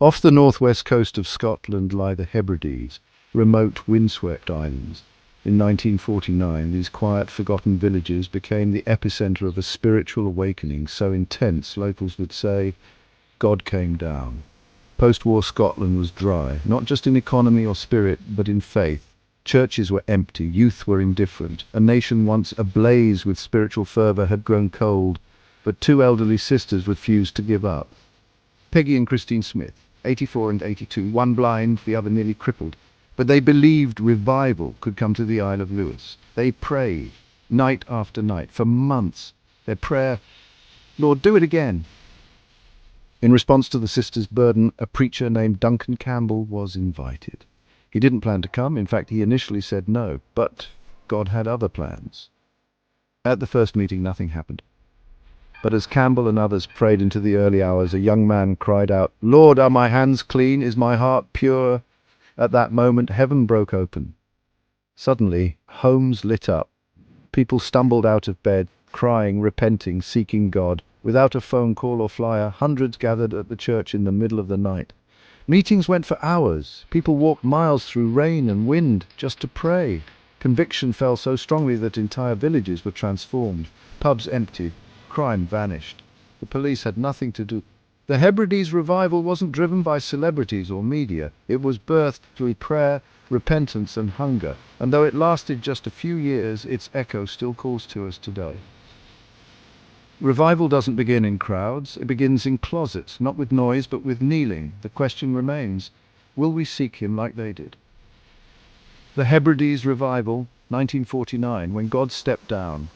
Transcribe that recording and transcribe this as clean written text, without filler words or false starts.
Off the northwest coast of Scotland lie the Hebrides, remote windswept islands. In 1949, these quiet, forgotten villages became the epicenter of a spiritual awakening so intense, locals would say, God came down. Post-war Scotland was dry, not just in economy or spirit, but in faith. Churches were empty, youth were indifferent. A nation once ablaze with spiritual fervor had grown cold, but two elderly sisters refused to give up. Peggy and Christine Smith, 84 and 82, one blind, the other nearly crippled. But they believed revival could come to the Isle of Lewis. They prayed, night after night, for months. Their prayer, Lord, do it again. In response to the sisters' burden, a preacher named Duncan Campbell was invited. He didn't plan to come. In fact, he initially said no, but God had other plans. At the first meeting, nothing happened. But as Campbell and others prayed into the early hours, a young man cried out, Lord, are my hands clean? Is my heart pure? At that moment, heaven broke open. Suddenly, homes lit up. People stumbled out of bed, crying, repenting, seeking God. Without a phone call or flyer, hundreds gathered at the church in the middle of the night. Meetings went for hours. People walked miles through rain and wind just to pray. Conviction fell so strongly that entire villages were transformed. Pubs emptied. Crime vanished. The police had nothing to do. The Hebrides revival wasn't driven by celebrities or media. It was birthed through prayer, repentance and hunger. And though it lasted just a few years, its echo still calls to us today. Revival doesn't begin in crowds. It begins in closets, not with noise, but with kneeling. The question remains, will we seek him like they did? The Hebrides revival, 1949, when God stepped down.